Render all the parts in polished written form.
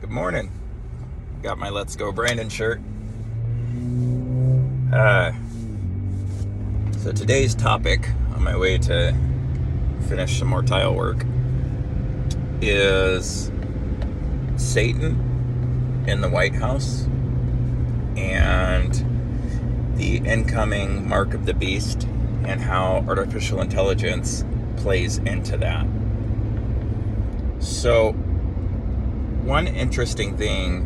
Good morning. Got my Let's Go Brandon shirt. So today's topic, on my way to finish some more tile work, is Satan in the White House and the incoming mark of the beast and how artificial intelligence plays into that. So one interesting thing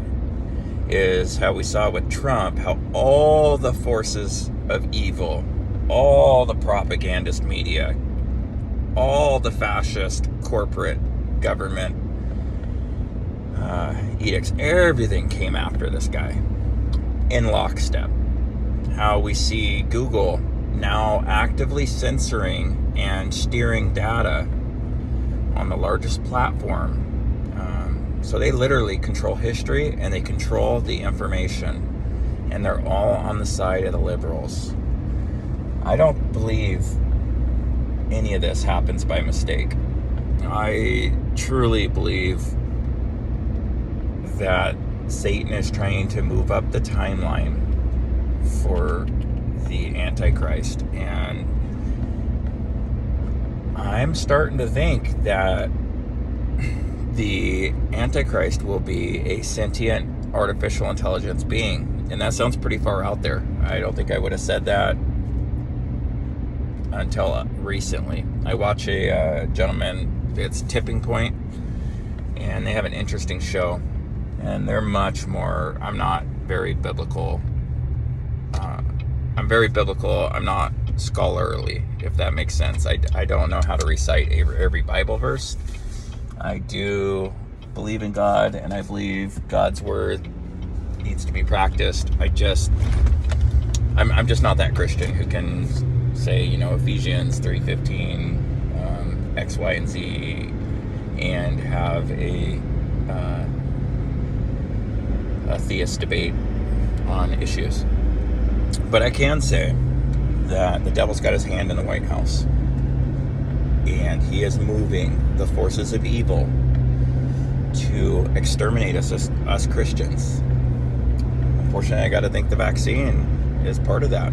is how we saw with Trump, how all the forces of evil, all the propagandist media, all the fascist corporate government edicts, everything came after this guy in lockstep. How we see Google now actively censoring and steering data on the largest platform. So they literally control history and they control the information, and they're all on the side of the liberals. I don't believe any of this happens by mistake. I truly believe that Satan is trying to move up the timeline for the Antichrist, and I'm starting to think that the Antichrist will be a sentient artificial intelligence being. And that sounds pretty far out there. I don't think I would have said that until recently. I watch a gentleman, it's Tipping Point, and they have an interesting show. And they're much more, I'm not very biblical. I'm very biblical. I'm not scholarly, if that makes sense. I don't know how to recite every Bible verse. I do believe in God, and I believe God's word needs to be practiced. I'm just not that Christian who can say, Ephesians 3:15, X, Y, and Z, and have a theist debate on issues. But I can say that the devil's got his hand in the White House, and he is moving the forces of evil to exterminate us Christians. Unfortunately, I got to think the vaccine is part of that.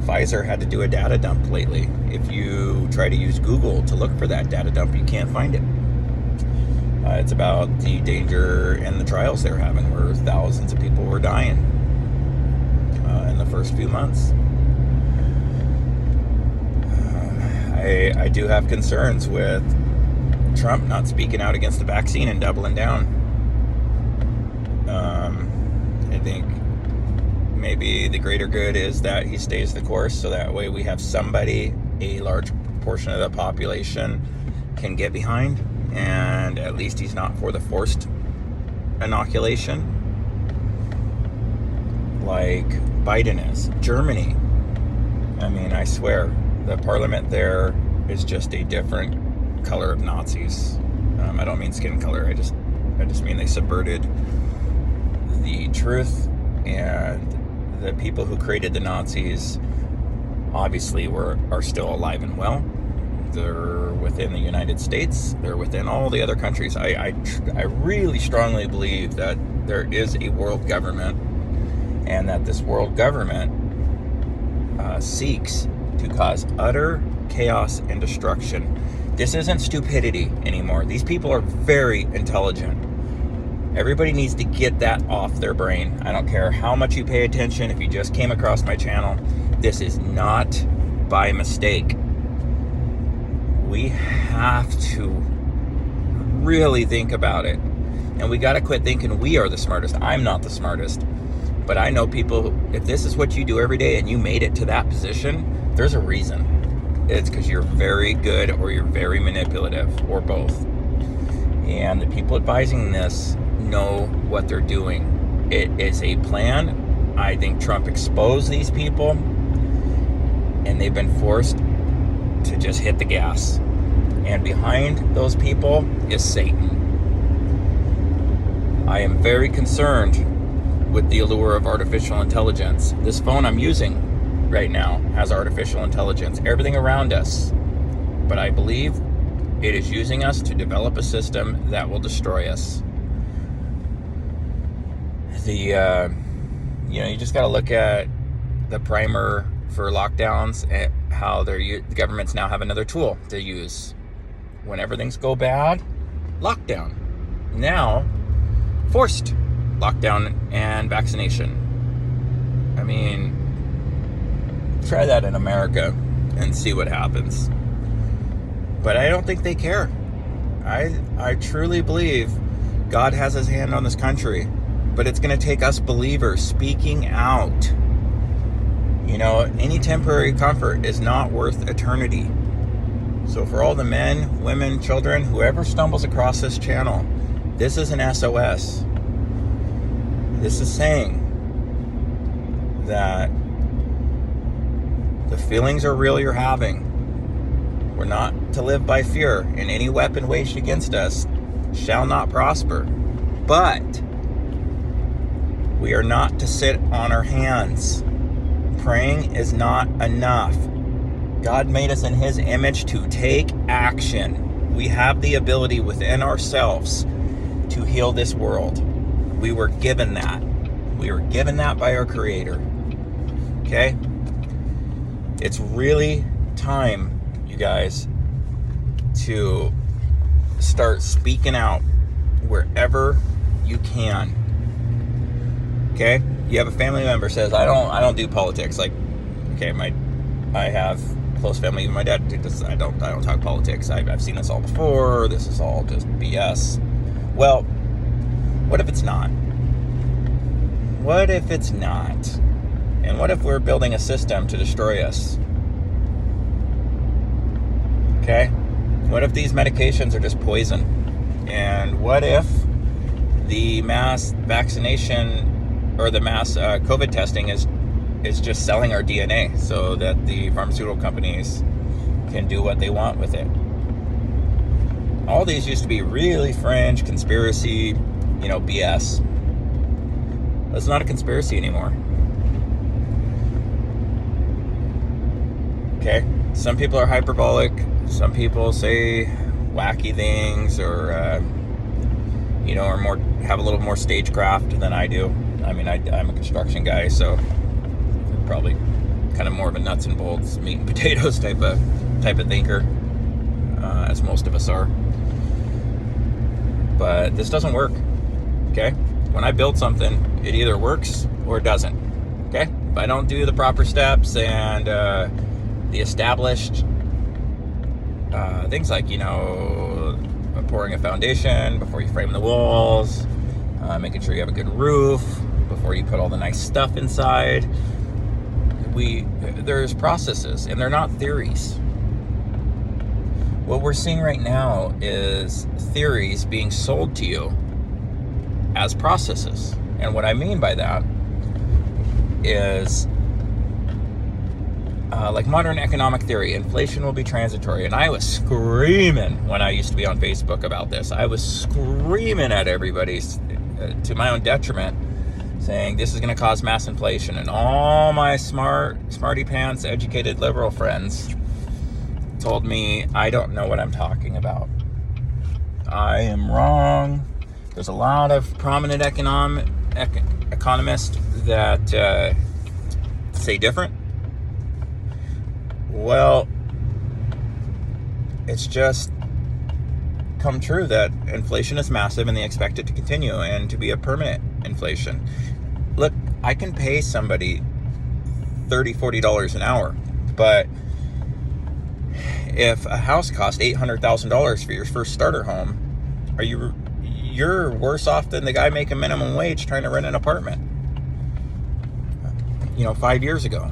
Pfizer had to do a data dump lately. If you try to use Google to look for that data dump, you can't find it. It's about the danger and the trials they're having, where thousands of people were dying in the first few months. I do have concerns with Trump not speaking out against the vaccine and doubling down. I think maybe the greater good is that he stays the course, so that way we have somebody, a large portion of the population, can get behind, and at least he's not for the forced inoculation like Biden is. Germany, I swear, the parliament there is just a different color of Nazis. I don't mean skin color. I just mean they subverted the truth, and the people who created the Nazis obviously are still alive and well. They're within the United States. They're within all the other countries. I really strongly believe that there is a world government, and that this world government seeks to cause utter chaos and destruction. This isn't stupidity anymore. These people are very intelligent. Everybody needs to get that off their brain. I don't care how much you pay attention. If you just came across my channel, this is not by mistake. We have to really think about it. And we got to quit thinking we are the smartest. I'm not the smartest. But I know people, if this is what you do every day and you made it to that position, there's a reason. It's because you're very good or you're very manipulative, or both. And the people advising this know what they're doing. It is a plan. I think Trump exposed these people, and they've been forced to just hit the gas. And behind those people is Satan. I am very concerned with the allure of artificial intelligence. This phone I'm using right now has artificial intelligence, everything around us. But I believe it is using us to develop a system that will destroy us. You just got to look at the primer for lockdowns and how the governments now have another tool to use. Whenever things go bad, lockdown. Now, forced lockdown and vaccination. I mean, try that in America and see what happens. But I don't think they care. I truly believe God has his hand on this country, but it's going to take us believers speaking out. Any temporary comfort is not worth eternity. So for all the men, women, children, whoever stumbles across this channel, this is an SOS. This is saying that the feelings are real you're having. We're not to live by fear, and any weapon waged against us shall not prosper. But we are not to sit on our hands. Praying is not enough. God made us in his image to take action. We have the ability within ourselves to heal this world. We were given that. We were given that by our Creator. Okay? It's really time, you guys, to start speaking out wherever you can. Okay? You have a family member says, I don't do politics. Like, okay, I have close family. My dad did this. I don't talk politics. I've seen this all before. This is all just BS. Well, what if it's not? What if it's not? And what if we're building a system to destroy us? Okay? What if these medications are just poison? And what if the mass vaccination or the mass COVID testing is just selling our DNA so that the pharmaceutical companies can do what they want with it? All these used to be really fringe conspiracy, BS. It's not a conspiracy anymore. Okay? Some people are hyperbolic. Some people say wacky things or, or more, have a little more stagecraft than I do. I mean, I'm a construction guy, so probably kind of more of a nuts and bolts, meat and potatoes type of thinker, as most of us are. But this doesn't work. Okay? When I build something, it either works or it doesn't. Okay? If I don't do the proper steps and the established things like, pouring a foundation before you frame the walls, making sure you have a good roof before you put all the nice stuff inside. There's processes, and they're not theories. What we're seeing right now is theories being sold to you as processes. And what I mean by that is like modern economic theory, inflation will be transitory. And I was screaming when I used to be on Facebook about this. I was screaming at everybody to my own detriment, saying this is going to cause mass inflation. And all my smarty pants, educated liberal friends told me I don't know what I'm talking about. I am wrong. There's a lot of prominent economists that say different. Well, it's just come true that inflation is massive and they expect it to continue and to be a permanent inflation. Look, I can pay somebody $30, $40 an hour, but if a house costs $800,000 for your first starter home, you're worse off than the guy making minimum wage trying to rent an apartment 5 years ago.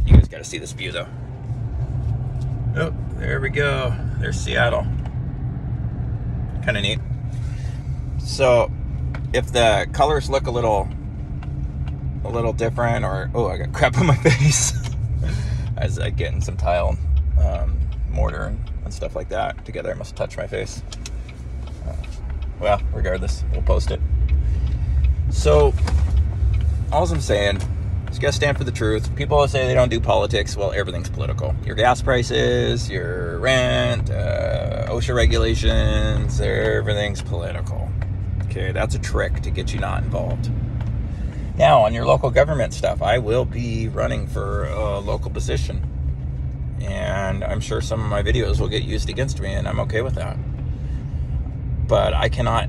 You guys got to see this view though. Oh, there we go. There's Seattle. Kind of neat. So if the colors look a little different, or I got crap on my face as I get in some tile, mortar and stuff like that together. I must touch my face. Well, regardless, we'll post it. So all I'm saying, you gotta stand for the truth. People say they don't do politics. Well, everything's political. Your gas prices, your rent, OSHA regulations, everything's political. Okay, that's a trick to get you not involved. Now, on your local government stuff, I will be running for a local position. And I'm sure some of my videos will get used against me, and I'm okay with that. But I cannot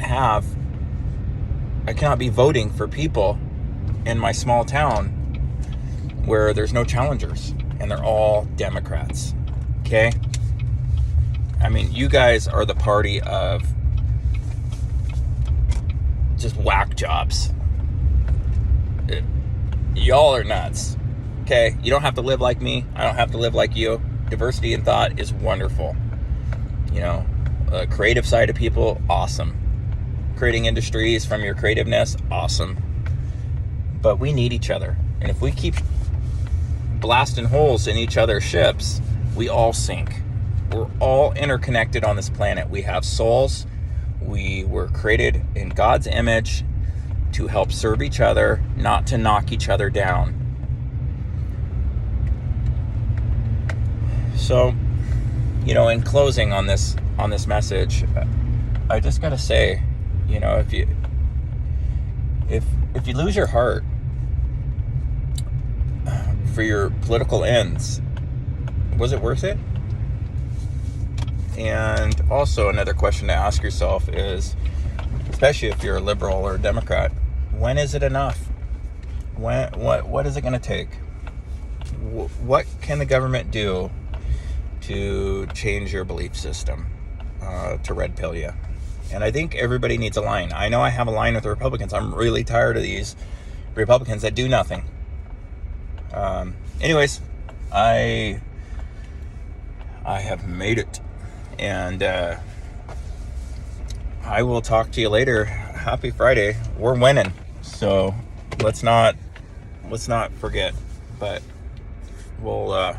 be voting for people in my small town where there's no challengers and they're all Democrats. Okay? I mean, you guys are the party of just whack jobs. Y'all are nuts. Okay? You don't have to live like me. I don't have to live like you. Diversity in thought is wonderful. You know, creative side of people, awesome. Creating industries from your creativeness, awesome. But we need each other. And if we keep blasting holes in each other's ships, we all sink. We're all interconnected on this planet. We have souls. We were created in God's image to help serve each other, not to knock each other down. So, you know, in closing on this message, I just gotta say, you know, if you lose your heart for your political ends, was it worth it? And also another question to ask yourself is, especially if you're a liberal or a Democrat, when is it enough? What is it going to take? What can the government do to change your belief system, to red pill you? And I think everybody needs a line. I know I have a line with the Republicans. I'm really tired of these Republicans that do nothing. Anyways, I have made it. And I will talk to you later. Happy Friday. We're winning. So let's not forget. But we'll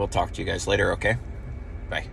talk to you guys later, okay? Bye.